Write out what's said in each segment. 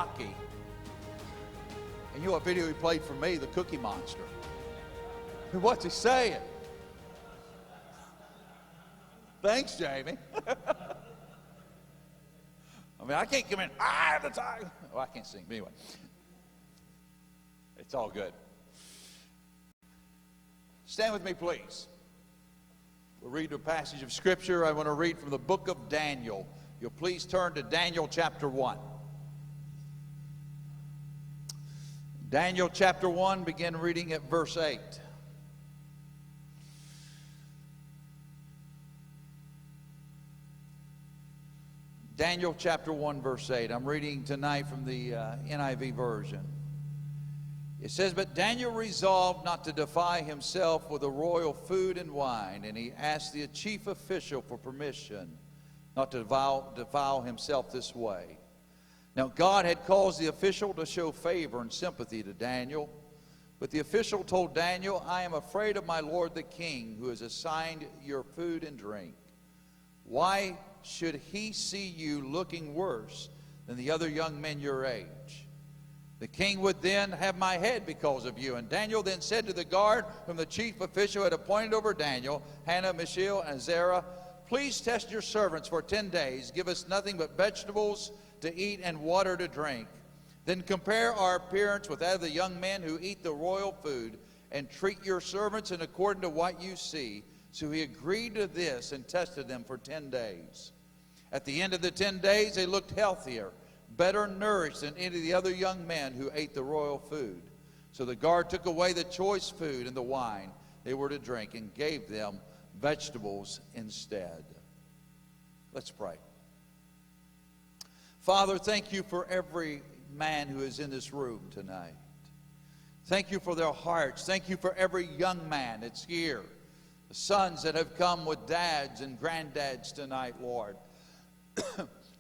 Rocky. And you know what video he played for me? The Cookie Monster. What's he saying? Thanks, Jamie. I mean, I can't come in. I have the time. Well, I can't sing, but anyway. It's all good. Stand with me, please. We'll read a passage of Scripture. I want to read from the book of Daniel. You'll please turn to Daniel chapter 1. Daniel chapter 1, begin reading at verse 8. Daniel chapter 1, verse 8. I'm reading tonight from the NIV version. It says, "But Daniel resolved not to defile himself with the royal food and wine, and he asked the chief official for permission not to defile himself this way. Now God had caused the official to show favor and sympathy to Daniel, but the official told Daniel, 'I am afraid of my lord the king, who has assigned your food and drink. Why should he see you looking worse than the other young men your age? The king would then have my head because of you.' And Daniel then said to the guard whom the chief official had appointed over Daniel, Hananiah, Mishael, and Azariah, 'Please test your servants for 10 days. Give us nothing but vegetables to eat and water to drink. Then compare our appearance with that of the young men who eat the royal food, and treat your servants in according to what you see.' So he agreed to this and tested them for 10 days. At the end of the 10 days, they looked healthier, better nourished than any of the other young men who ate the royal food. So the guard took away the choice food and the wine they were to drink and gave them vegetables instead." Let's pray. Father, thank you for every man who is in this room tonight. Thank you for their hearts. Thank you for every young man that's here. The sons that have come with dads and granddads tonight, Lord.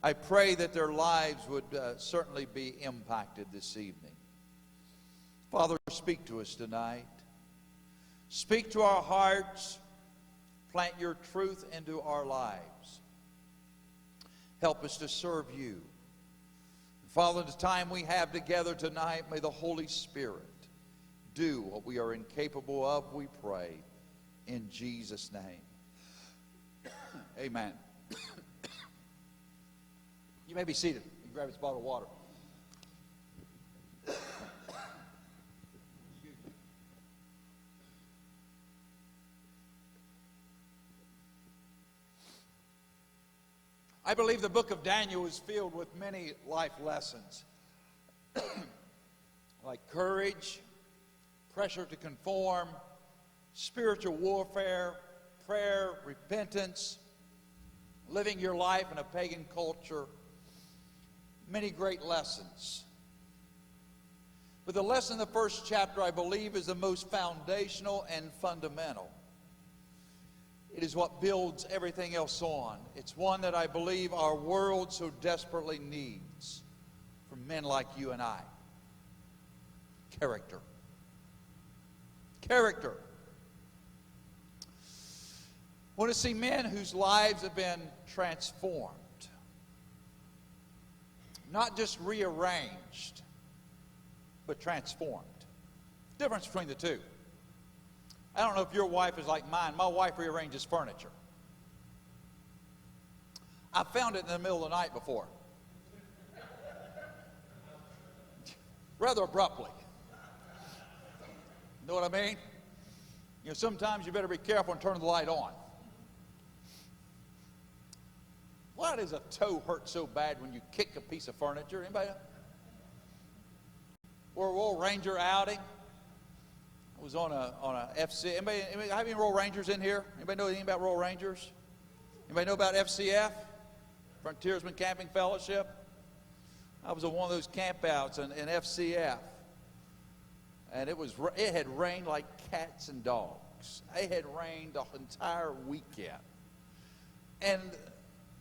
I pray that their lives would certainly be impacted this evening. Father, speak to us tonight. Speak to our hearts. Plant your truth into our lives. Help us to serve you. Father, the time we have together tonight, may the Holy Spirit do what we are incapable of, we pray, in Jesus' name. Amen. You may be seated. You can grab this bottle of water. I believe the book of Daniel is filled with many life lessons, like courage, pressure to conform, spiritual warfare, prayer, repentance, living your life in a pagan culture. Many great lessons. But the lesson in the first chapter, I believe, is the most foundational and fundamental. It is what builds everything else on. It's one that I believe our world so desperately needs from men like you and I. Character. Character. I want to see men whose lives have been transformed. Not just rearranged, but transformed. Difference between the two. I don't know if your wife is like mine. My wife rearranges furniture. I found it in the middle of the night before. Rather abruptly. Know what I mean? You know, sometimes you better be careful and turn the light on. Why does a toe hurt so bad when you kick a piece of furniture? Anybody know? Or a Royal Ranger outing. I was on a FC. Anybody have any Royal Rangers in here? Anybody know anything about Royal Rangers? Anybody know about FCF? Frontiersman Camping Fellowship? I was on one of those campouts in FCF. And it had rained like cats and dogs. It had rained the entire weekend. And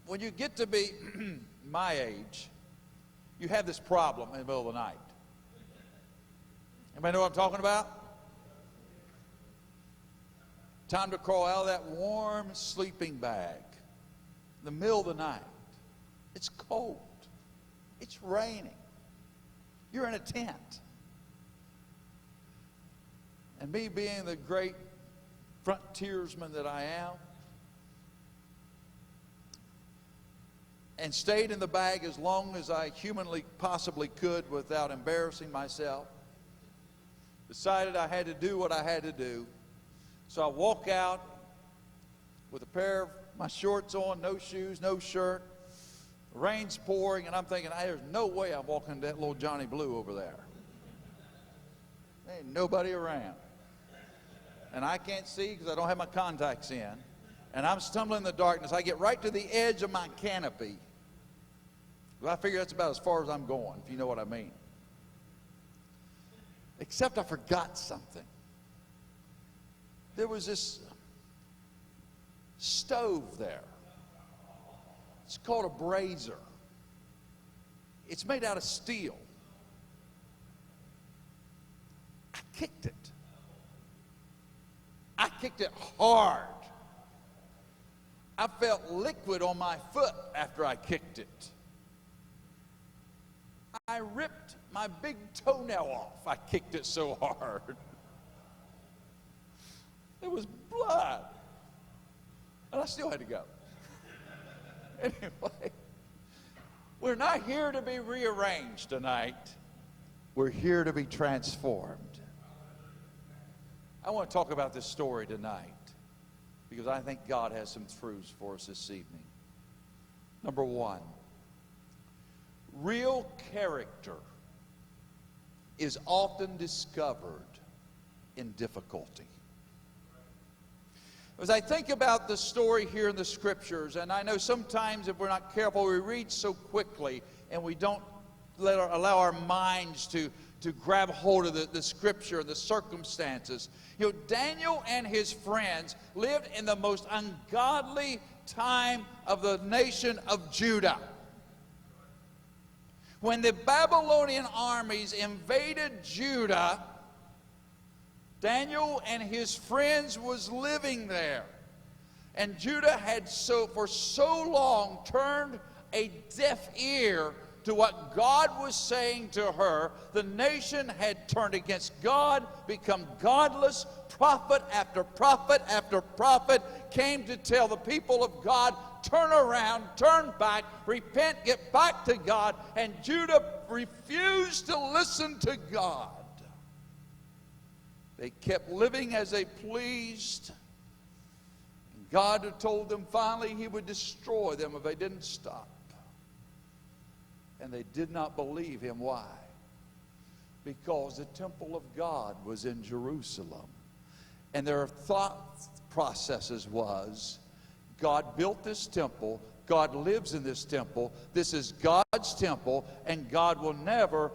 when you get to be my age, you have this problem in the middle of the night. Anybody know what I'm talking about? Time to crawl out of that warm sleeping bag in the middle of the night. It's cold. It's raining. You're in a tent. And me being the great frontiersman that I am, and stayed in the bag as long as I humanly possibly could without embarrassing myself, decided I had to do what I had to do. So I walk out with a pair of my shorts on, no shoes, no shirt. The rain's pouring, and I'm thinking, there's no way I'm walking to that little Johnny Blue over there. There ain't nobody around. And I can't see because I don't have my contacts in. And I'm stumbling in the darkness. I get right to the edge of my canopy. Well, I figure that's about as far as I'm going, if you know what I mean. Except I forgot something. There was this stove there. It's called a brazier. It's made out of steel. I kicked it. I kicked it hard. I felt liquid on my foot after I kicked it. I ripped my big toenail off. I kicked it so hard. There was blood. And I still had to go. Anyway, we're not here to be rearranged tonight. We're here to be transformed. I want to talk about this story tonight because I think God has some truths for us this evening. Number one, real character is often discovered in difficulty. As I think about the story here in the scriptures, and I know sometimes if we're not careful, we read so quickly and we don't allow our minds to grab hold of the scripture, the circumstances. You know, Daniel and his friends lived in the most ungodly time of the nation of Judah. When the Babylonian armies invaded Judah, Daniel and his friends was living there. And Judah had for so long turned a deaf ear to what God was saying to her. The nation had turned against God, become godless. Prophet after prophet after prophet came to tell the people of God, turn around, turn back, repent, get back to God. And Judah refused to listen to God. They kept living as they pleased. God had told them finally he would destroy them if they didn't stop. And they did not believe him. Why? Because the temple of God was in Jerusalem. And their thought processes was, God built this temple, God lives in this temple, this is God's temple, and God will never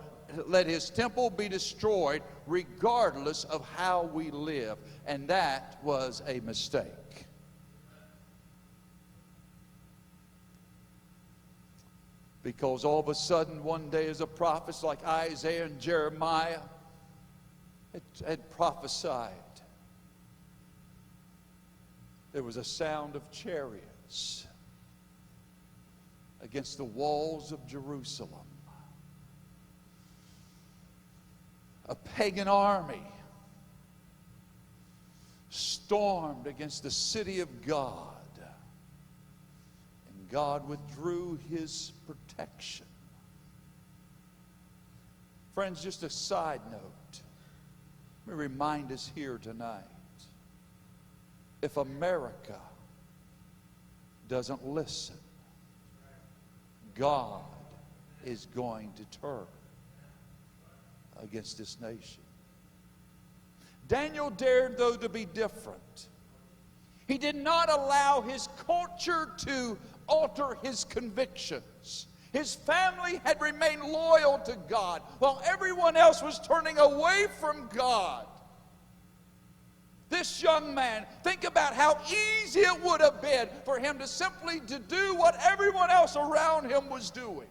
let his temple be destroyed regardless of how we live. And that was a mistake. Because all of a sudden, one day, as the prophets like Isaiah and Jeremiah had prophesied, there was a sound of chariots against the walls of Jerusalem. A pagan army stormed against the city of God. God withdrew his protection. Friends, just a side note. Let me remind us here tonight. If America doesn't listen, God is going to turn against this nation. Daniel dared, though, to be different. He did not allow his culture to alter his convictions. His family had remained loyal to God while everyone else was turning away from God. This young man, think about how easy it would have been for him to simply do what everyone else around him was doing.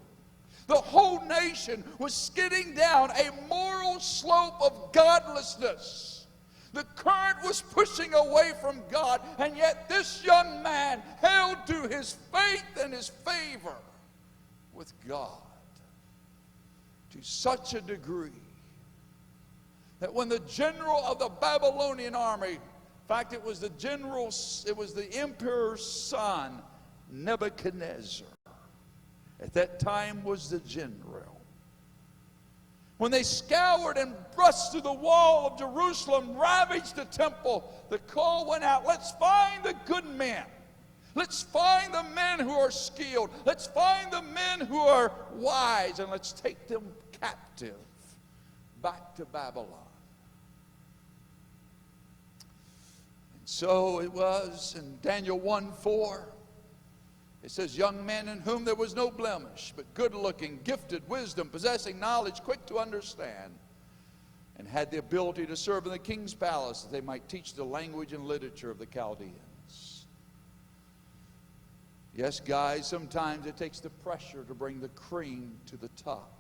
The whole nation was skidding down a moral slope of godlessness. The current was pushing away from God, and yet this young man held to his faith and his favor with God. to such a degree that when the general of the Babylonian army, in fact, it was the emperor's son, Nebuchadnezzar, at that time was the general. When they scoured and brushed through the wall of Jerusalem, ravaged the temple, the call went out, let's find the good men. Let's find the men who are skilled. Let's find the men who are wise, and let's take them captive back to Babylon. And so it was in Daniel 1:4. It says, young men in whom there was no blemish, but good-looking, gifted, wisdom, possessing knowledge, quick to understand, and had the ability to serve in the king's palace, that they might teach the language and literature of the Chaldeans. Yes, guys, sometimes it takes the pressure to bring the cream to the top.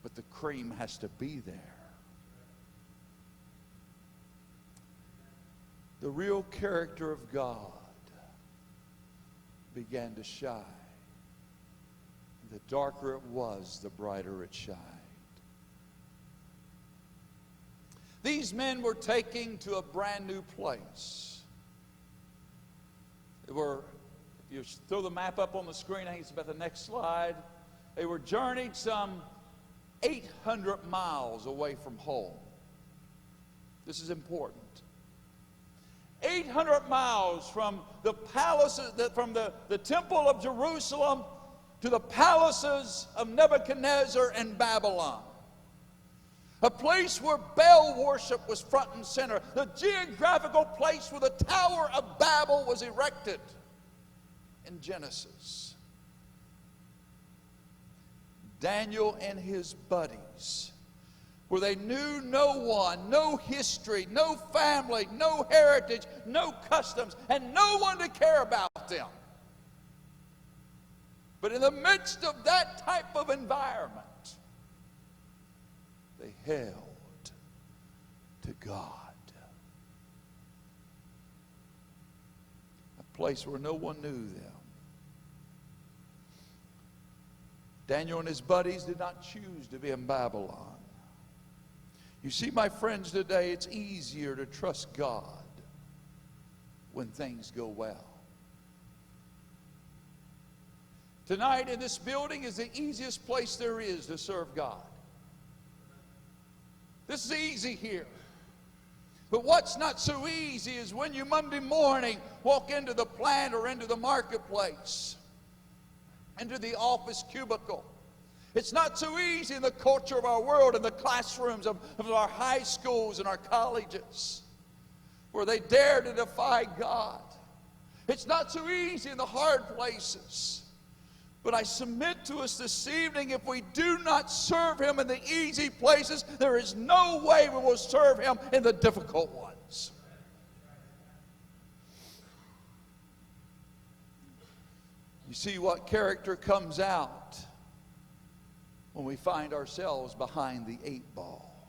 But the cream has to be there. The real character of God began to shine. The darker it was, the brighter it shined. These men were taking to a brand new place. They were, if you throw the map up on the screen, I think it's about the next slide. They were journeyed some 800 miles away from home. This is important. 800 miles from the palaces, from the temple of Jerusalem to the palaces of Nebuchadnezzar and Babylon. A place where Baal worship was front and center. The geographical place where the Tower of Babel was erected in Genesis. Daniel and his buddies, where they knew no one, no history, no family, no heritage, no customs, and no one to care about them. But in the midst of that type of environment, they held to God. A place where no one knew them. Daniel and his buddies did not choose to be in Babylon. You see, my friends, today it's easier to trust God when things go well. Tonight in this building is the easiest place there is to serve God. This is easy here. But what's not so easy is when you Monday morning walk into the plant or into the marketplace, into the office cubicle. It's not so easy in the culture of our world, in the classrooms of our high schools and our colleges, where they dare to defy God. It's not so easy in the hard places. But I submit to us this evening, if we do not serve Him in the easy places, there is no way we will serve Him in the difficult ones. You see, what character comes out when we find ourselves behind the 8 ball.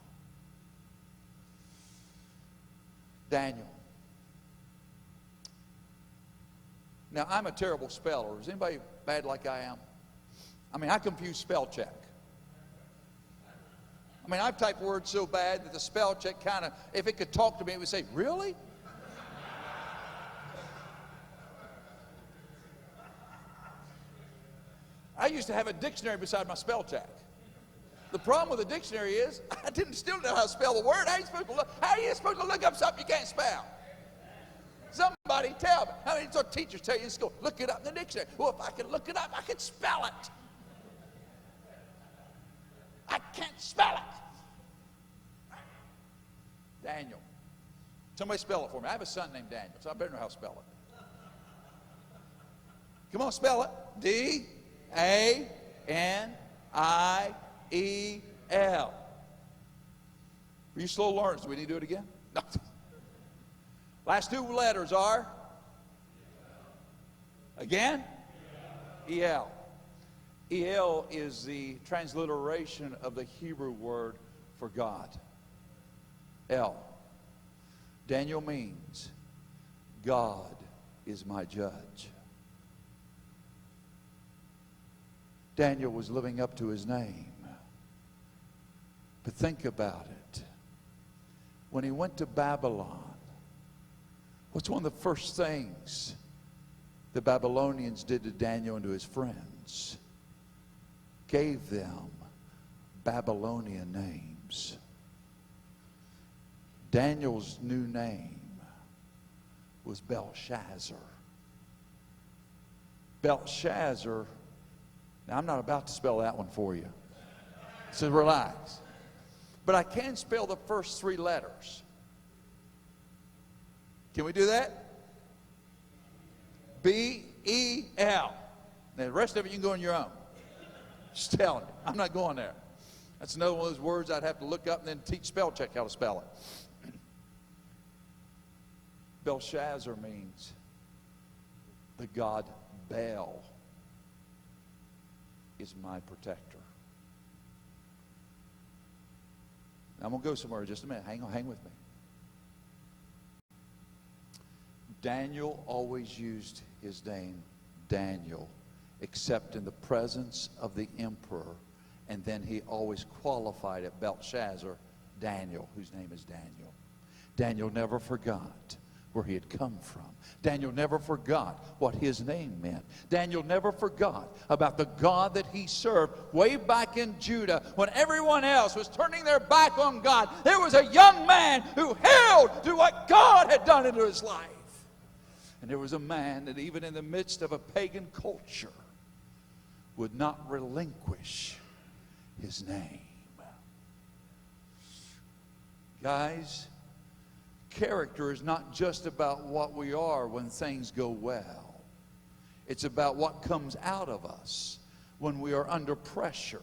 Daniel. Now, I'm a terrible speller. Is anybody bad like I am? I mean, I confuse spell check. I mean, I've typed words so bad that the spell check kind of, if it could talk to me, it would say, really? I used to have a dictionary beside my spell check. The problem with the dictionary is I still know how to spell the word. How are you supposed to look up something you can't spell? Somebody tell me. How many teachers tell you in school, look it up in the dictionary? Well, if I could look it up, I could spell it. I can't spell it. Daniel. Somebody spell it for me. I have a son named Daniel, so I better know how to spell it. Come on, spell it. D-A-N-I-E-L. Are you slow learners? Do we need to do it again? No. Last 2 letters are? Again? E-L. E-L is the transliteration of the Hebrew word for God. El. Daniel means God is my judge. Daniel was living up to his name. But think about it. When he went to Babylon, what's one of the first things the Babylonians did to Daniel and to his friends? Gave them Babylonian names. Daniel's new name was Belshazzar. Belshazzar, now I'm not about to spell that one for you, so relax. But I can spell the first three letters. Can we do that? B-E-L. Now the rest of it you can go on your own. Just telling you, I'm not going there. That's another one of those words I'd have to look up and then teach spell check how to spell it. Belshazzar means the god Baal is my protector. Now, I'm going to go somewhere in just a minute. Hang with me. Daniel always used his name Daniel, except in the presence of the emperor. And then he always qualified it, Belshazzar, Daniel, whose name is Daniel. Daniel never forgot where he had come from. Daniel never forgot what his name meant. Daniel never forgot about the God that he served way back in Judah when everyone else was turning their back on God. There was a young man who held to what God had done into his life. And there was a man that even in the midst of a pagan culture would not relinquish his name. Guys, character is not just about what we are when things go well. It's about what comes out of us when we are under pressure,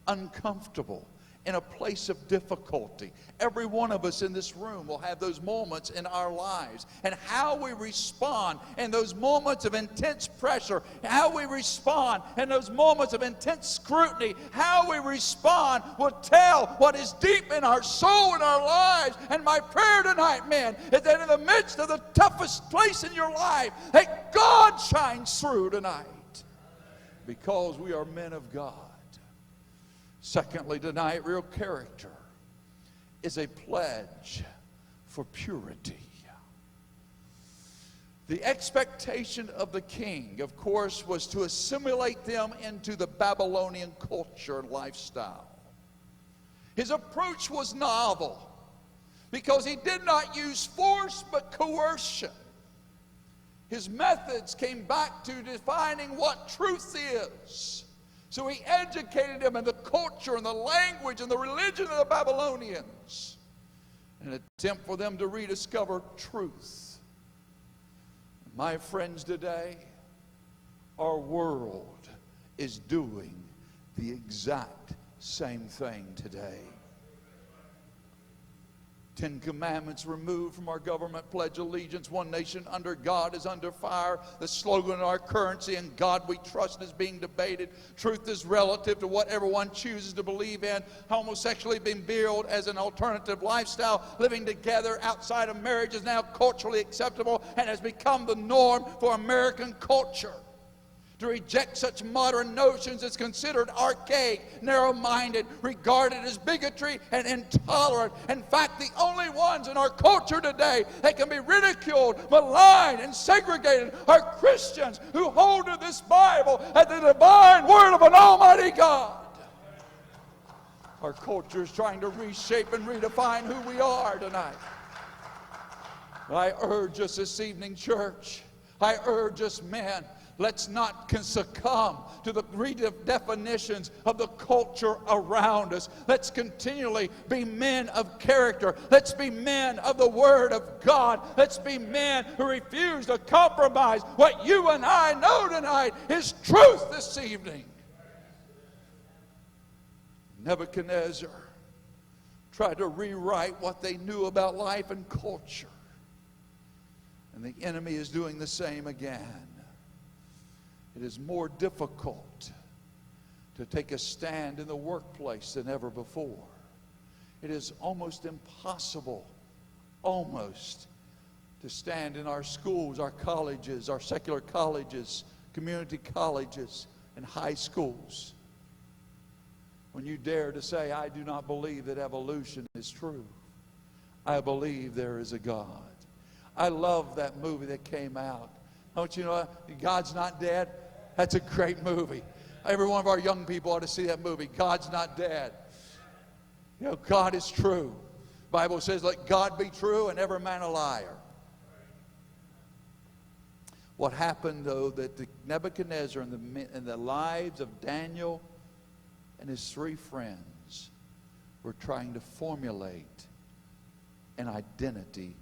uncomfortable, in a place of difficulty. Every one of us in this room will have those moments in our lives. And how we respond in those moments of intense pressure, how we respond in those moments of intense scrutiny, how we respond will tell what is deep in our soul and our lives. And my prayer tonight, men, is that in the midst of the toughest place in your life, that God shines through tonight. Because we are men of God. Secondly, tonight, real character is a pledge for purity. The expectation of the king, of course, was to assimilate them into the Babylonian culture and lifestyle. His approach was novel because he did not use force but coercion. His methods came back to defining what truth is. So he educated them in the culture and the language and the religion of the Babylonians in an attempt for them to rediscover truth. My friends, today, our world is doing the exact same thing today. 10 Commandments removed from our government pledge allegiance. One nation under God is under fire. The slogan of our currency, "In God we trust," is being debated. Truth is relative to what everyone chooses to believe in. Homosexuality being billed as an alternative lifestyle. Living together outside of marriage is now culturally acceptable and has become the norm for American culture. To reject such modern notions is considered archaic, narrow-minded, regarded as bigotry and intolerant. In fact, the only ones in our culture today that can be ridiculed, maligned, and segregated are Christians who hold to this Bible as the divine word of an almighty God. Our culture is trying to reshape and redefine who we are tonight. I urge us this evening, church, I urge us men, let's not succumb to the redefinitions of the culture around us. Let's continually be men of character. Let's be men of the Word of God. Let's be men who refuse to compromise what you and I know tonight is truth this evening. Nebuchadnezzar tried to rewrite what they knew about life and culture. And the enemy is doing the same again. It is more difficult to take a stand in the workplace than ever before. It is almost impossible, to stand in our schools, our colleges, our secular colleges, community colleges, and high schools when you dare to say, I do not believe that evolution is true. I believe there is a God. I love that movie that came out. Don't you know, God's Not Dead? That's a great movie. Every one of our young people ought to see that movie, God's Not Dead. You know, God is true. The Bible says, let God be true and every man a liar. What happened, though, that Nebuchadnezzar and the lives of Daniel and his three friends were trying to formulate an identity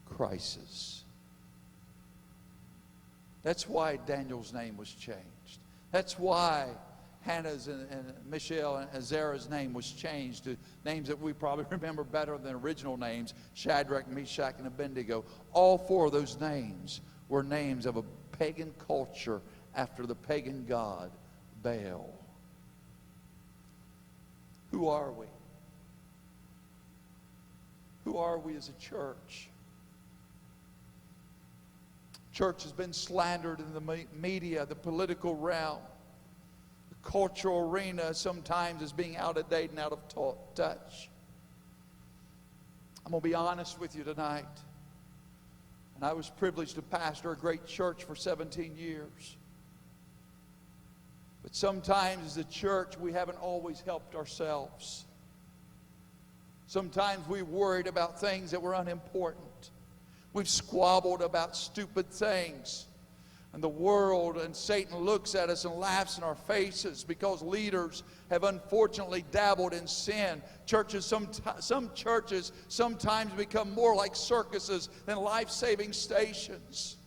crisis. That's why Daniel's name was changed. That's why Hannah's and Mishael and Azariah's name was changed to names that we probably remember better than original names, Shadrach, Meshach, and Abednego. All four of those names were names of a pagan culture after the pagan god Baal. Who are we? Who are we as a church? Church has been slandered in the media, the political realm, the cultural arena sometimes as being out of date and out of touch. I'm going to be honest with you tonight. And I was privileged to pastor a great church for 17 years. But sometimes as a church, we haven't always helped ourselves. Sometimes we worried about things that were unimportant. We've squabbled about stupid things. And the world and Satan looks at us and laughs in our faces because leaders have unfortunately dabbled in sin. Some churches sometimes become more like circuses than life-saving stations.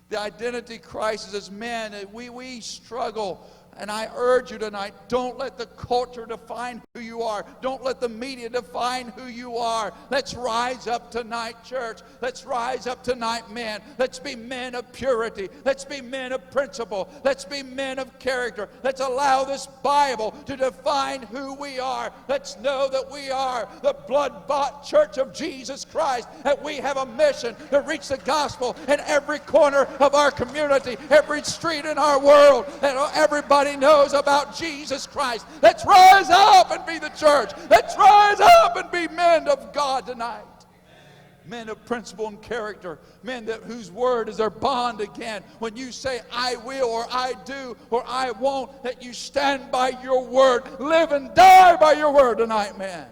The identity crisis as men, we struggle. And I urge you tonight, don't let the culture define who you are. Don't let the media define who you are. Let's rise up tonight, church. Let's rise up tonight, men. Let's be men of purity. Let's be men of principle. Let's be men of character. Let's allow this Bible to define who we are. Let's know that we are the blood-bought church of Jesus Christ, that we have a mission to reach the gospel in every corner of our community, every street in our world, and everybody knows about Jesus Christ. Let's rise up and be the church. Let's rise up and be men of God tonight. Men of principle and character. Men whose word is their bond again. When you say, I will, or I do, or I won't, that you stand by your word. Live and die by your word tonight, man.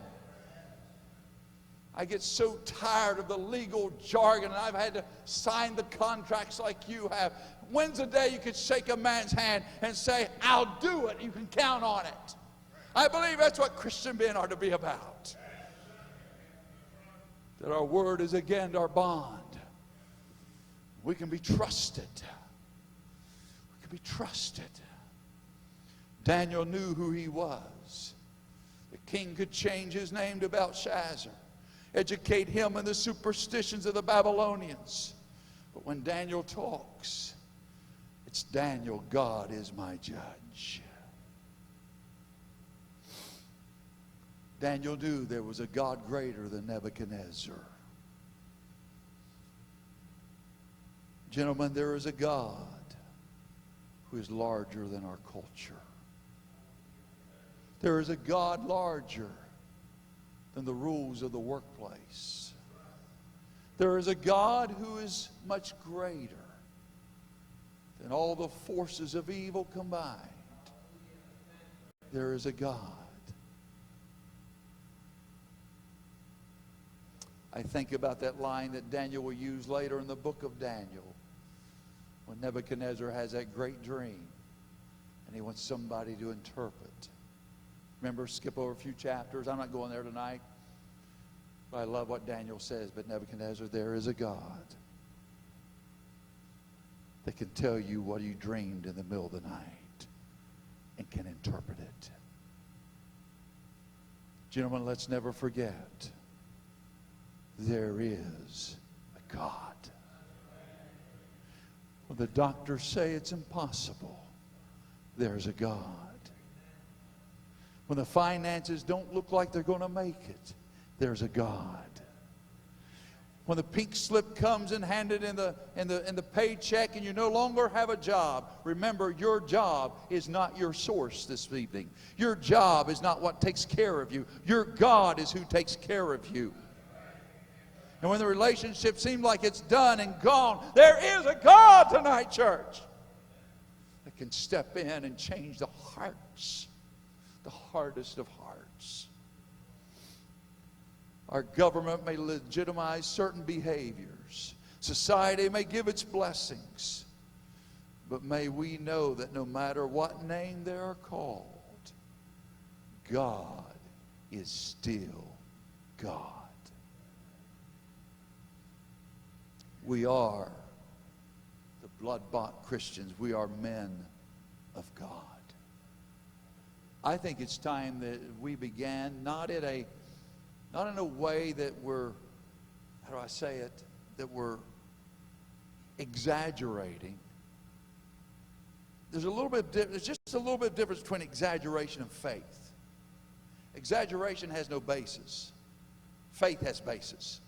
I get so tired of the legal jargon, and I've had to sign the contracts like you have. When's the day you could shake a man's hand and say, I'll do it, you can count on it? I believe that's what Christian men are to be about. That our word is again our bond. We can be trusted. We can be trusted. Daniel knew who he was. The king could change his name to Belshazzar, educate him in the superstitions of the Babylonians. But when Daniel talks, it's Daniel, God is my judge. Daniel knew there was a God greater than Nebuchadnezzar. Gentlemen, there is a God who is larger than our culture. There is a God larger than the rules of the workplace. There is a God who is much greater than all the forces of evil combined. There is a God. I think about that line that Daniel will use later in the book of Daniel when Nebuchadnezzar has that great dream and he wants somebody to interpret. Remember, skip over a few chapters. I'm not going there tonight. But I love what Daniel says. But Nebuchadnezzar, there is a God that can tell you what you dreamed in the middle of the night and can interpret it. Gentlemen, let's never forget, there is a God. When the doctors say it's impossible, there's a God. When the finances don't look like they're going to make it, there's a God. When the pink slip comes and handed in the paycheck and you no longer have a job, remember your job is not your source this evening. Your job is not what takes care of you. Your God is who takes care of you. And when the relationship seems like it's done and gone, there is a God tonight, church, that can step in and change the hearts, the hardest of hearts. Our government may legitimize certain behaviors. Society may give its blessings. But may we know that no matter what name they are called, God is still God. We are the blood-bought Christians. We are men of God. I think it's time that we began not in a way that we're, how do I say it, that we're exaggerating. There's just a little bit of difference between exaggeration and faith. Exaggeration has no basis. Faith has basis.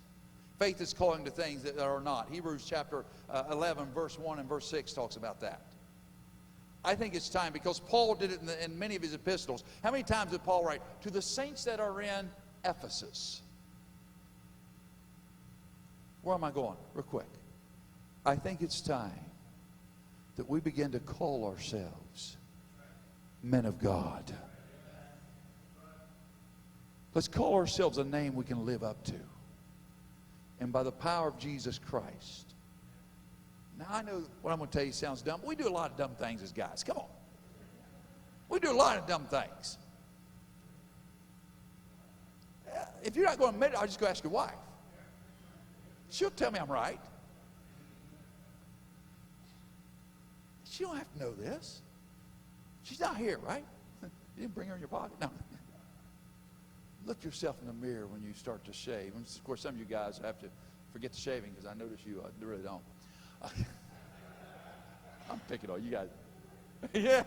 Faith is calling to things that are not. Hebrews chapter 11, verse 1 and verse 6 talks about that. I think it's time, because Paul did it in many of his epistles. How many times did Paul write? To the saints that are in Ephesus. Where am I going? Real quick. I think it's time that we begin to call ourselves men of God. Let's call ourselves a name we can live up to. And by the power of Jesus Christ. Now, I know what I'm going to tell you sounds dumb. We do a lot of dumb things as guys. Come on. We do a lot of dumb things. If you're not going to admit it, I'll just go ask your wife. She'll tell me I'm right. She don't have to know this. She's not here, right? You didn't bring her in your pocket? No. Look yourself in the mirror when you start to shave. And of course, some of you guys have to forget the shaving, because I notice you really don't. I'm picking on you guys. Yeah.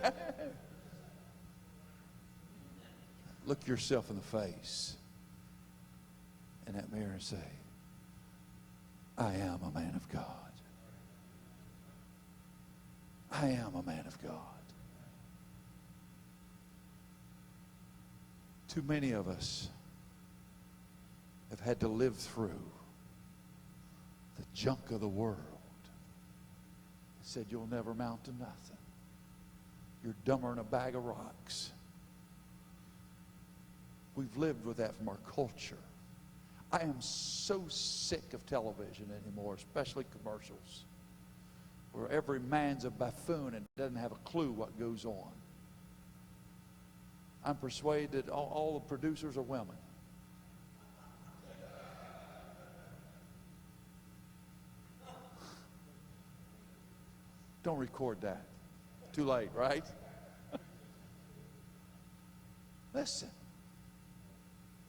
Look yourself in the face in that mirror and say, I am a man of God. I am a man of God. Too many of us have had to live through the junk of the world. It said you'll never amount to nothing. You're dumber than a bag of rocks. We've lived with that from our culture. I am so sick of television anymore, especially commercials, where every man's a buffoon and doesn't have a clue what goes on. I'm persuaded that all the producers are women. Don't record that. Too late, right? Listen,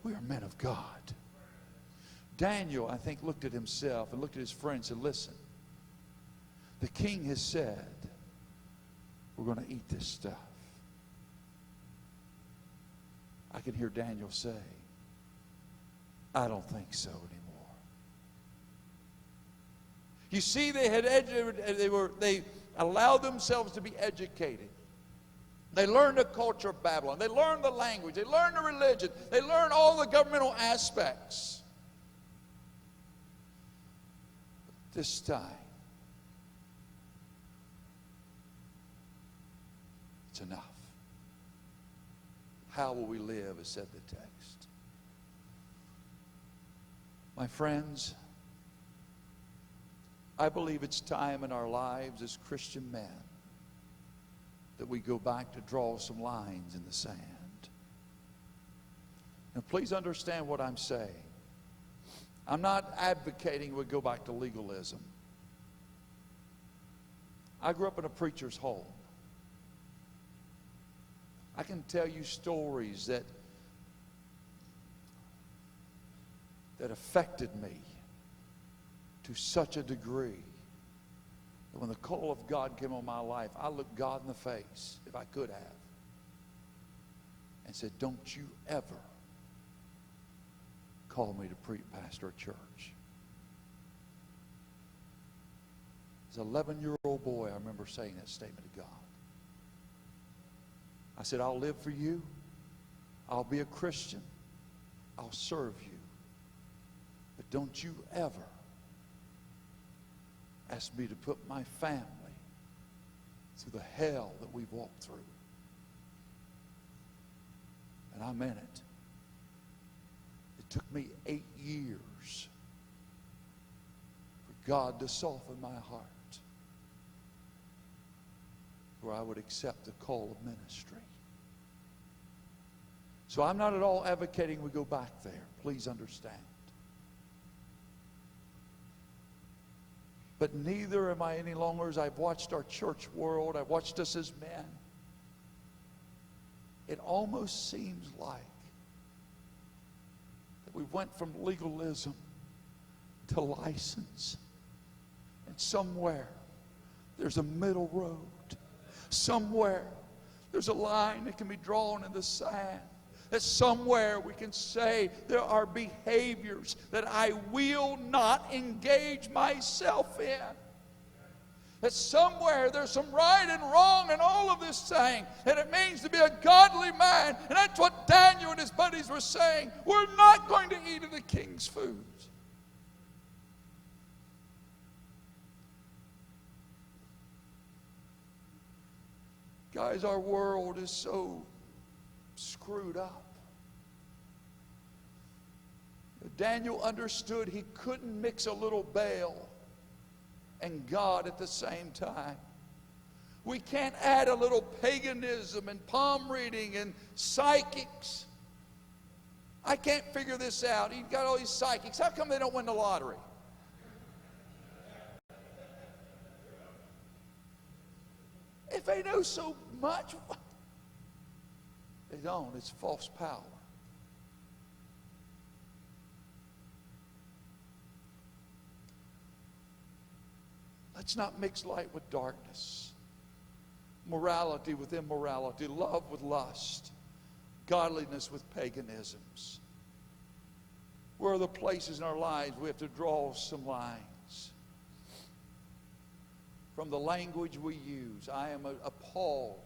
we are men of God. Daniel, I think, looked at himself and looked at his friends and said, listen, the king has said we're going to eat this stuff. I can hear Daniel say, I don't think so anymore. You see, they allowed themselves to be educated. They learned the culture of Babylon. They learned the language. They learned the religion. They learned all the governmental aspects. But this time, it's enough. How will we live, as said the text. My friends, I believe it's time in our lives as Christian men that we go back to draw some lines in the sand. Now, please understand what I'm saying. I'm not advocating we go back to legalism. I grew up in a preacher's home. I can tell you stories that affected me to such a degree that when the call of God came on my life, I looked God in the face, if I could have, and said, don't you ever call me to pastor a church. As an 11-year-old boy, I remember saying that statement to God. I said, I'll live for you. I'll be a Christian. I'll serve you. But don't you ever ask me to put my family through the hell that we've walked through. And I meant it. It took me 8 years for God to soften my heart, where I would accept the call of ministry. So I'm not at all advocating we go back there. Please understand. But neither am I any longer, as I've watched our church world, I've watched us as men. It almost seems like that we went from legalism to license. And somewhere there's a middle road. Somewhere there's a line that can be drawn in the sand. That somewhere we can say there are behaviors that I will not engage myself in. That somewhere there's some right and wrong in all of this saying. And it means to be a godly man. And that's what Daniel and his buddies were saying. We're not going to eat of the king's food. Guys, our world is so screwed up. Daniel understood he couldn't mix a little Baal and God at the same time. We can't add a little paganism and palm reading and psychics. I can't figure this out. You've got all these psychics. How come they don't win the lottery? If they know so much, they don't. It's false power. Let's not mix light with darkness, morality with immorality, love with lust, godliness with paganisms. Where are the places in our lives we have to draw some lines? From the language we use, I am appalled.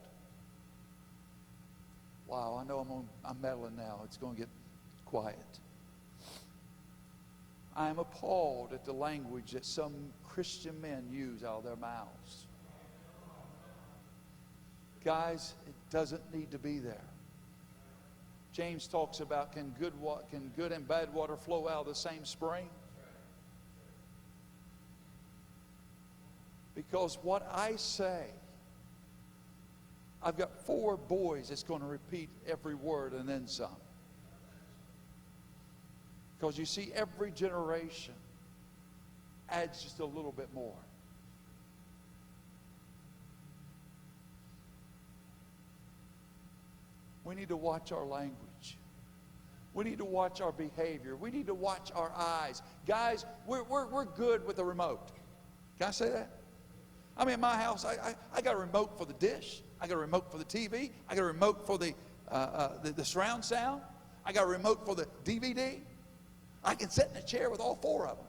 Wow, I know I'm meddling now. It's going to get quiet. I am appalled at the language that some Christian men use out of their mouths. Guys, it doesn't need to be there. James talks about can good and bad water flow out of the same spring? Because what I say, I've got 4 boys that's going to repeat every word and then some. Because you see, every generation adds just a little bit more. We need to watch our language. We need to watch our behavior. We need to watch our eyes. Guys, we're good with the remote. Can I say that? I mean, in my house, I got a remote for the dish. I got a remote for the TV. I got a remote for the surround sound. I got a remote for the DVD. I can sit in a chair with all 4 of them.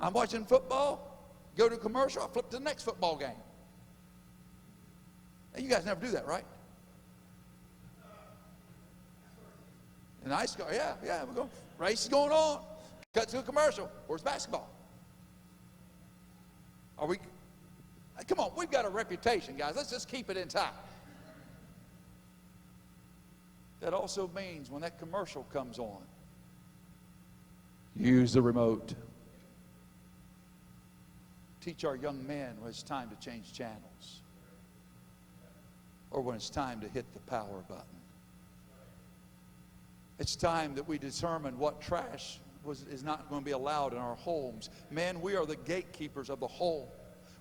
I'm watching football, go to a commercial, I flip to the next football game. And you guys never do that, right? And I go, yeah, we're going. Race is going on. Cut to a commercial. Where's basketball? Are we? Come on, we've got a reputation, guys. Let's just keep it intact. That also means when that commercial comes on, use the remote. Teach our young men when it's time to change channels, or when it's time to hit the power button. It's time that we determine what trash is not going to be allowed in our homes. Men, we are the gatekeepers of the home.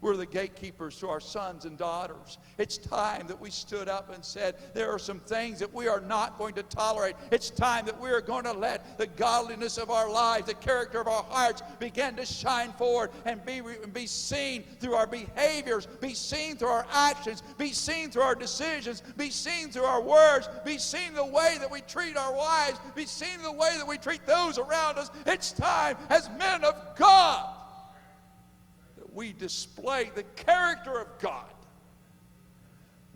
We're the gatekeepers to our sons and daughters. It's time that we stood up and said, there are some things that we are not going to tolerate. It's time that we are going to let the godliness of our lives, the character of our hearts begin to shine forward and be seen through our behaviors, be seen through our actions, be seen through our decisions, be seen through our words, be seen the way that we treat our wives, be seen the way that we treat those around us. It's time as men of God we display the character of God.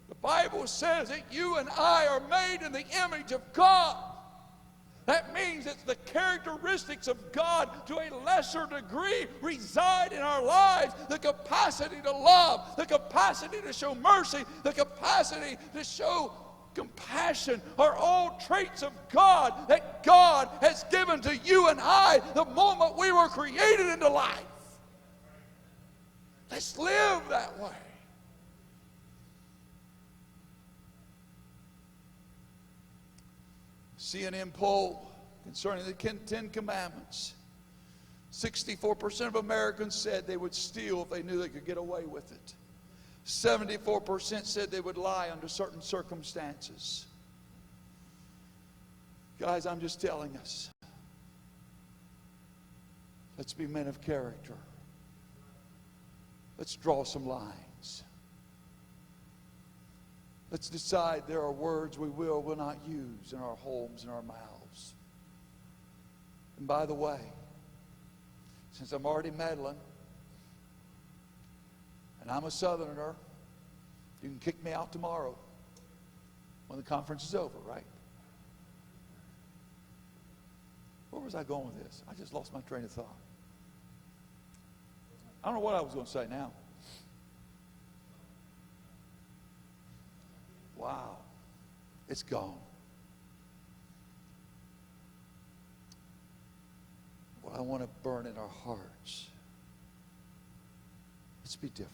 The Bible says that you and I are made in the image of God. That means that the characteristics of God to a lesser degree reside in our lives. The capacity to love, the capacity to show mercy, the capacity to show compassion are all traits of God that God has given to you and I the moment we were created into life. Let's live that way. CNN poll concerning the Ten Commandments. 64% of Americans said they would steal if they knew they could get away with it. 74% said they would lie under certain circumstances. Guys, I'm just telling us, let's be men of character. Let's draw some lines. Let's decide there are words we will not use in our homes and our mouths. And by the way, since I'm already meddling, and I'm a Southerner, you can kick me out tomorrow when the conference is over, right? Where was I going with this? I just lost my train of thought. I don't know what I was going to say now. Wow. It's gone. What I want to burn in our hearts. Let's be different.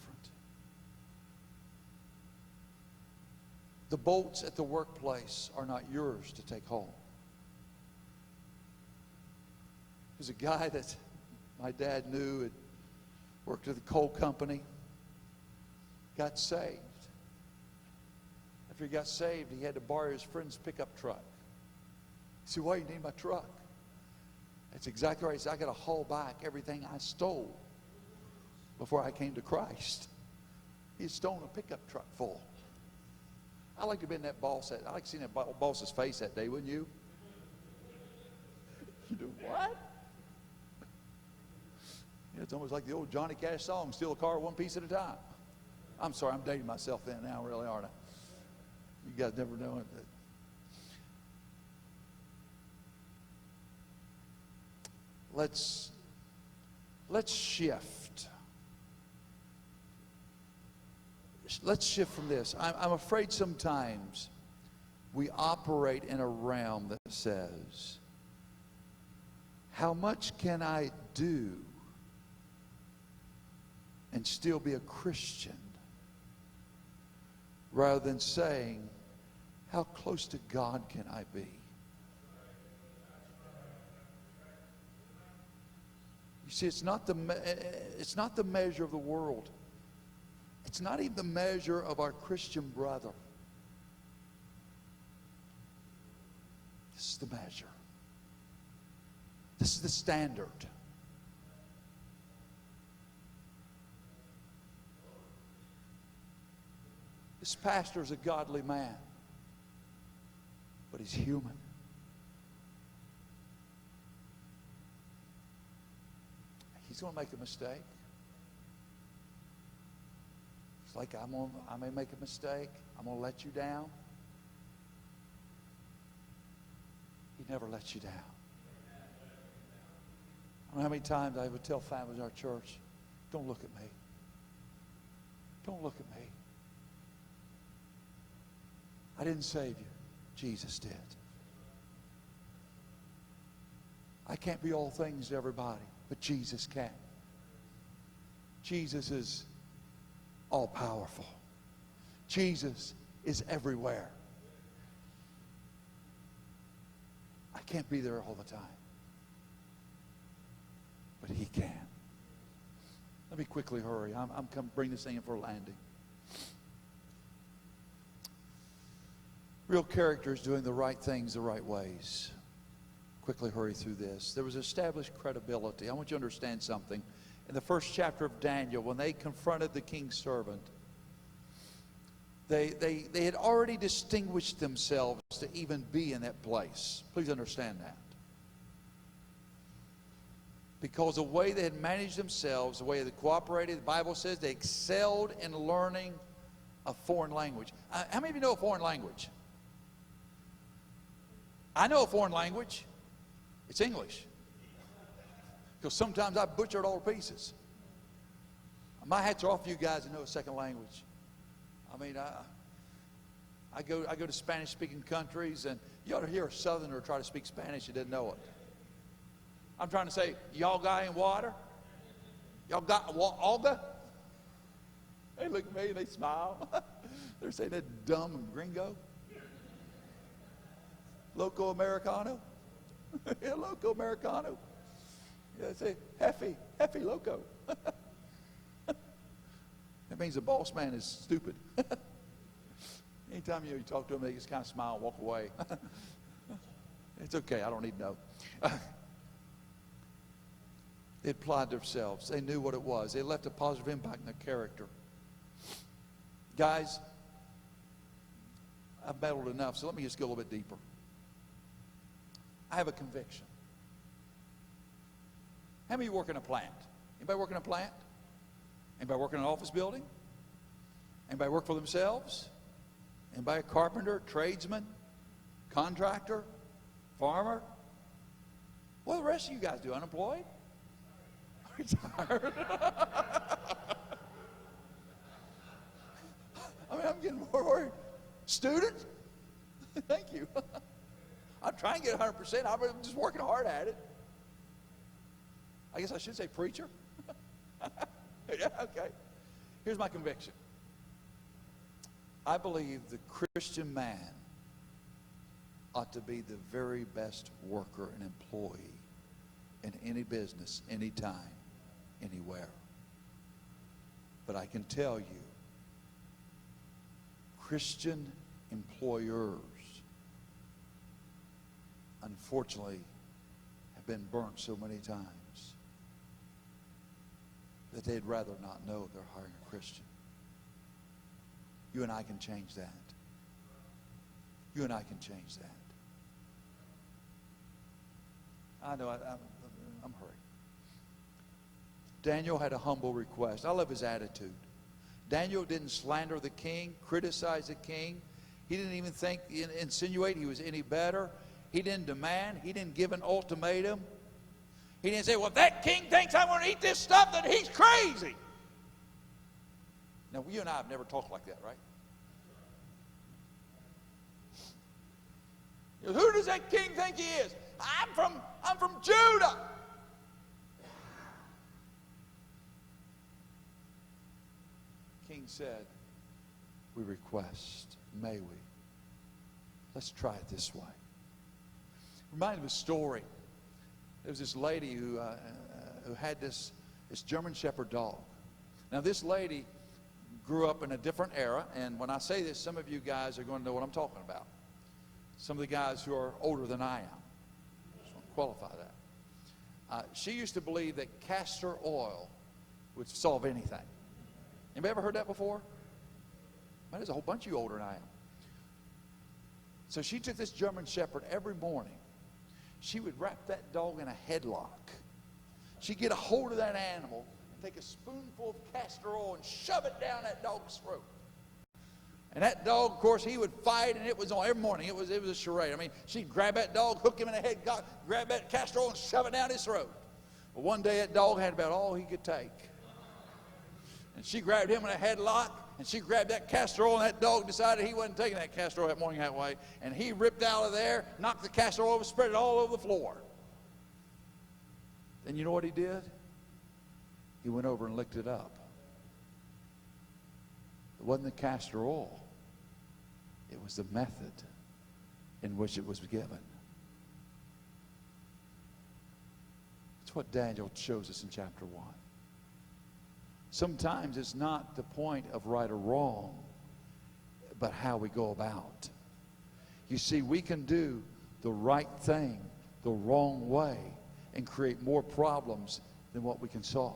The bolts at the workplace are not yours to take home. There's a guy that my dad knew, had worked at the coal company, got saved. After he got saved, he had to borrow his friend's pickup truck. He said, "Why do you need my truck?" That's exactly right. He said, "I got to haul back everything I stole before I came to Christ." He had stolen a pickup truck full. I'd like to have been that boss. I'd like to see that boss's face that day, wouldn't you? You do what? It's almost like the old Johnny Cash song, "Steal a car one piece at a time." I'm sorry, I'm dating myself in now, really, aren't I? You guys never know it. Let's shift. Let's shift from this. I'm afraid sometimes we operate in a realm that says, how much can I do and still be a Christian? Rather than saying, how close to God can I be? You see, it's not the measure of the world. It's not even the measure of our Christian brother. This is the measure. This is the standard. This pastor is a godly man, but he's human. He's going to make a mistake. It's like I may make a mistake. I'm going to let you down. He never lets you down. I don't know how many times I would tell families in our church, don't look at me. Don't look at me. I didn't save you. Jesus did. I can't be all things to everybody, but Jesus can. Jesus is all powerful. Jesus is everywhere. I can't be there all the time, but he can. Let me quickly hurry. I'm come bring this thing in for a landing. Real character is doing the right things the right ways. Quickly hurry through this. There was established credibility. I want you to understand something. In the first chapter of Daniel, when they confronted the king's servant, they had already distinguished themselves to even be in that place. Please understand that. because the way they had managed themselves, the way they cooperated, the Bible says they excelled in learning a foreign language. How many of you know a foreign language? I know a foreign language. It's English. Because sometimes I butcher it all to pieces. My hats are off to you guys that know a second language. I mean, I go to Spanish-speaking countries, and you ought to hear a Southerner try to speak Spanish and didn't know it. I'm trying to say, y'all got any water? Y'all got Olga? They look at me and they smile. They're saying that dumb gringo. Loco Americano. Yeah, Loco Americano. Yeah, they say, Heffy Loco. That means the boss man is stupid. Anytime you talk to them, they just kind of smile and walk away. It's okay, I don't need to know. They applied themselves. They knew what it was. They left a positive impact in their character. Guys, I've battled enough, so let me just go a little bit deeper. I have a conviction. How many of you work in a plant? Anybody work in a plant? Anybody work in an office building? Anybody work for themselves? Anybody a carpenter, tradesman, contractor, farmer? What do the rest of you guys do? Unemployed? Retired? I mean, I'm getting more worried. Student? Thank you. I'm trying to get 100%. I'm just working hard at it. I guess I should say preacher. Yeah, okay. Here's my conviction. I believe the Christian man ought to be the very best worker and employee in any business, anytime, anywhere. But I can tell you, Christian employers, unfortunately, have been burnt so many times that they'd rather not know they're hiring a Christian. You and I can change that. You and I can change that. I know I'm hurrying. Daniel had a humble request. I love his attitude. Daniel didn't slander the king, criticize the king. He didn't even insinuate he was any better. He didn't demand. He didn't give an ultimatum. He didn't say, well, if that king thinks I'm going to eat this stuff, then he's crazy. Now, you and I have never talked like that, right? Who does that king think he is? I'm from Judah. King said, we request, may we? Let's try it this way. Reminded me of a story. There was this lady who had this German Shepherd dog. Now, this lady grew up in a different era, and when I say this, some of you guys are going to know what I'm talking about. Some of the guys who are older than I am. I just want to qualify that. She used to believe that castor oil would solve anything. Anybody ever heard that before? Man, there's a whole bunch of you older than I am. So she took this German Shepherd every morning. She would wrap that dog in a headlock. She'd get a hold of that animal and take a spoonful of castor oil and shove it down that dog's throat. And that dog, of course, he would fight, and it was on every morning. It was a charade. I mean, she'd grab that dog, hook him in the head, grab that castor oil, and shove it down his throat. But one day, that dog had about all he could take. And she grabbed him in a headlock, and she grabbed that castor oil, and that dog decided he wasn't taking that castor oil that morning that way. And he ripped out of there, knocked the castor oil over, spread it all over the floor. Then you know what he did? He went over and licked it up. It wasn't the castor oil. It was the method in which it was given. It's what Daniel shows us in chapter 1. Sometimes it's not the point of right or wrong, but how we go about. You see, we can do the right thing the wrong way and create more problems than what we can solve.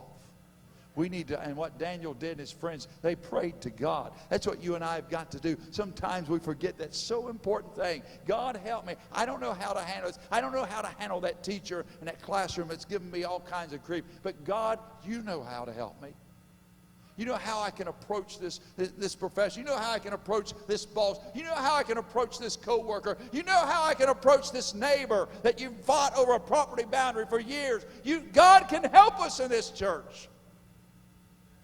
We need to, and what Daniel did and his friends, they prayed to God. That's what you and I have got to do. Sometimes we forget that so important thing. God, help me. I don't know how to handle this. I don't know how to handle that teacher in that classroom that's giving me all kinds of grief. But God, you know how to help me. You know how I can approach this profession. You know how I can approach this boss. You know how I can approach this coworker. You know how I can approach this neighbor that you've fought over a property boundary for years. God can help us in this church.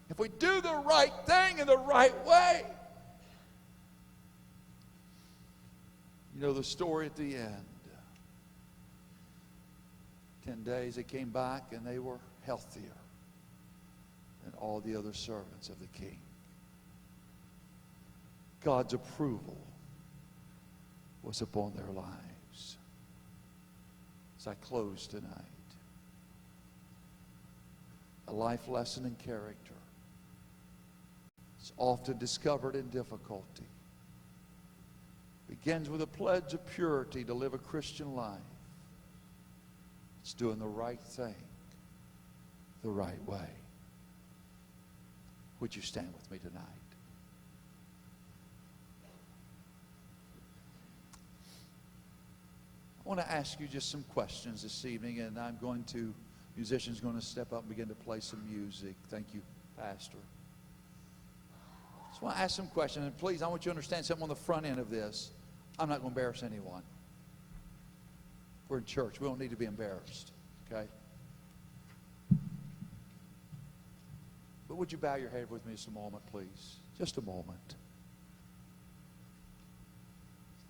If we do the right thing in the right way. You know the story at the end. 10 days they came back and they were healthier than all the other servants of the king. God's approval was upon their lives. As I close tonight, a life lesson in character. It's often discovered in difficulty. Begins with a pledge of purity to live a Christian life. It's doing the right thing the right way. Would you stand with me tonight? I want to ask you just some questions this evening, and musicians going to step up and begin to play some music. Thank you, Pastor. I want to ask some questions, and please, I want you to understand something on the front end of this. I'm not going to embarrass anyone. We're in church. We don't need to be embarrassed, okay? But would you bow your head with me just a moment, please? Just a moment.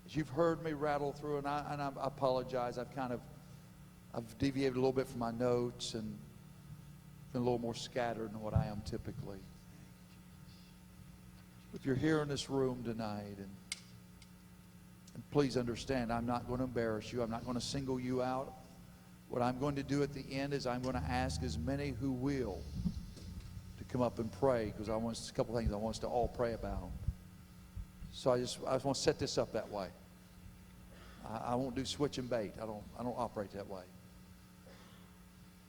As you've heard me rattle through, and I apologize, I've deviated a little bit from my notes and been a little more scattered than what I am typically. If you're here in this room tonight, and please understand, I'm not going to embarrass you. I'm not going to single you out. What I'm going to do at the end is I'm going to ask as many who will to come up and pray, because a couple things I want us to all pray about. So I just want to set this up that way. I won't do switch and bait. I don't operate that way.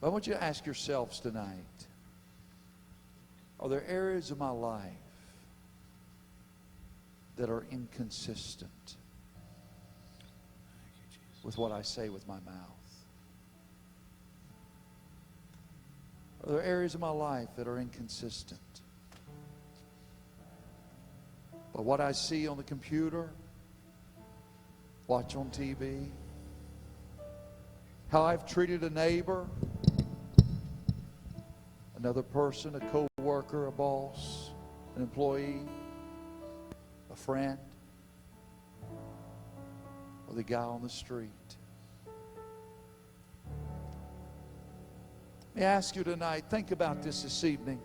But I want you to ask yourselves tonight, are there areas of my life that are inconsistent with what I say with my mouth? Are there areas of my life that are inconsistent? But what I see on the computer, watch on TV, how I've treated a neighbor, another person, a co-worker, a boss, an employee, a friend, or the guy on the street. Let me ask you tonight, think about this evening.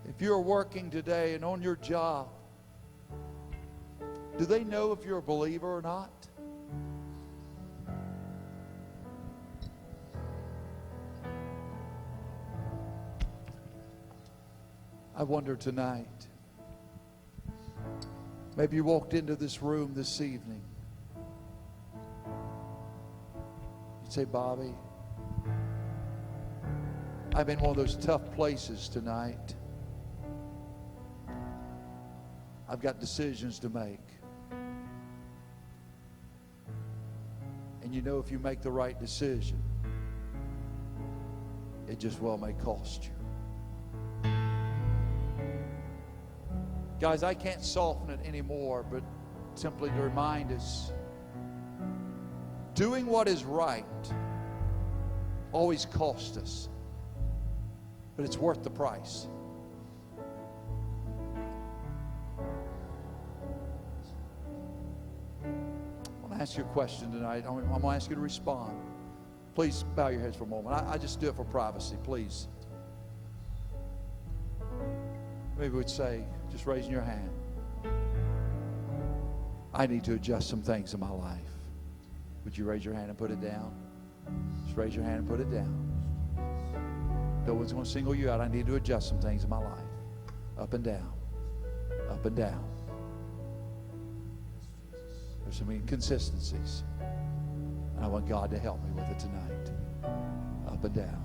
If you're working today and on your job, do they know if you're a believer or not? I wonder tonight, maybe you walked into this room this evening. You'd say, Bobby, I'm in one of those tough places tonight. I've got decisions to make. And you know, if you make the right decision, it just well may cost you. Guys, I can't soften it anymore, but simply to remind us, doing what is right always costs us, but it's worth the price. I want to ask you a question tonight. I'm going to ask you to respond. Please bow your heads for a moment. I just do it for privacy, please. Maybe we'd say, just raising your hand, I need to adjust some things in my life. Would you raise your hand and put it down? Just raise your hand and put it down. No one's going to single you out. I need to adjust some things in my life. Up and down. Up and down. There's some inconsistencies. And I want God to help me with it tonight. Up and down.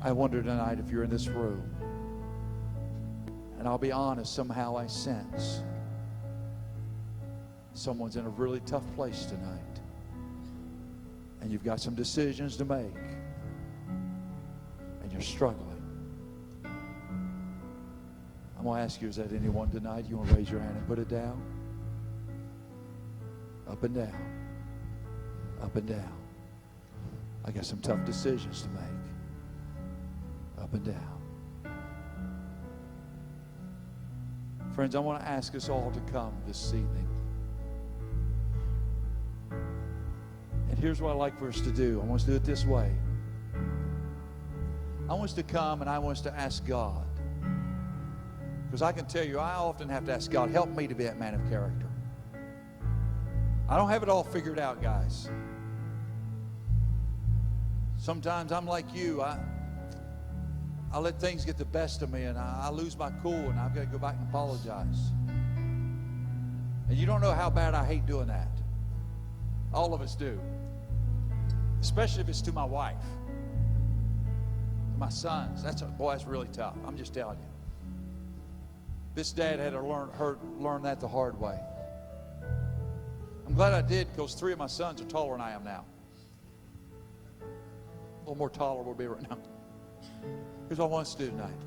I wonder tonight if you're in this room. And I'll be honest, somehow I sense someone's in a really tough place tonight. And you've got some decisions to make. And you're struggling. I'm going to ask you, is that anyone tonight? You want to raise your hand and put it down? Up and down. Up and down. I got some tough decisions to make. Up and down. Friends, I want to ask us all to come this evening. And here's what I'd like for us to do. I want us to do it this way. I want us to come and I want us to ask God. Because I can tell you, I often have to ask God, help me to be that man of character. I don't have it all figured out, guys. Sometimes I'm like you. I let things get the best of me, and I lose my cool, and I've got to go back and apologize. And you don't know how bad I hate doing that. All of us do. Especially if it's to my wife, my sons. That's really tough. I'm just telling you. This dad had to learn that the hard way. I'm glad I did, because 3 of my sons are taller than I am now. A little more tolerable will be right now. Here's what I want us to do tonight.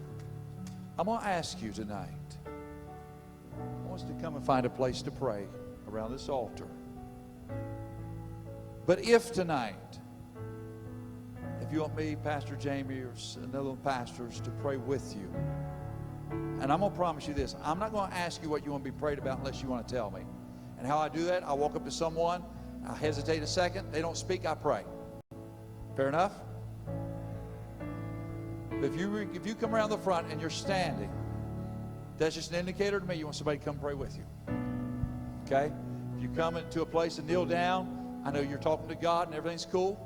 I'm going to ask you tonight. I want us to come and find a place to pray around this altar. But if tonight, if you want me, Pastor Jamie, or another one of the pastors to pray with you, and I'm going to promise you this, I'm not going to ask you what you want to be prayed about unless you want to tell me. And how I do that, I walk up to someone, I hesitate a second, they don't speak, I pray. Fair enough? But if you come around the front and you're standing, that's just an indicator to me you want somebody to come pray with you. Okay? If you come into a place and kneel down, I know you're talking to God and everything's cool.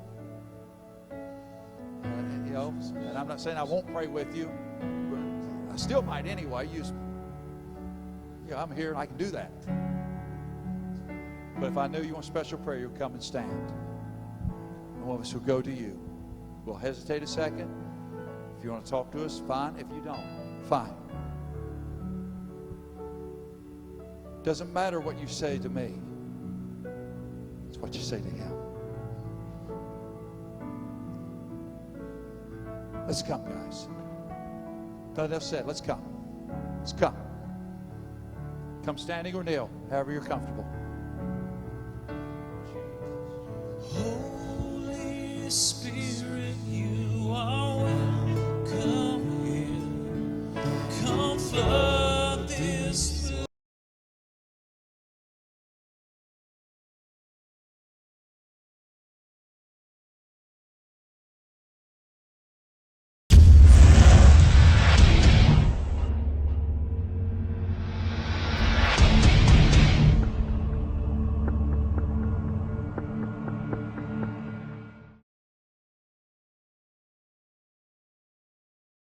And I'm not saying I won't pray with you, but I still might anyway. I'm here and I can do that. But if I know you want special prayer, you'll come and stand. And one of us will go to you. We'll hesitate a second. If you want to talk to us, fine. If you don't, fine. Doesn't matter what you say to me. It's what you say to him. Let's come, guys. Not enough said. Let's come. Let's come. Come standing or kneel, however you're comfortable.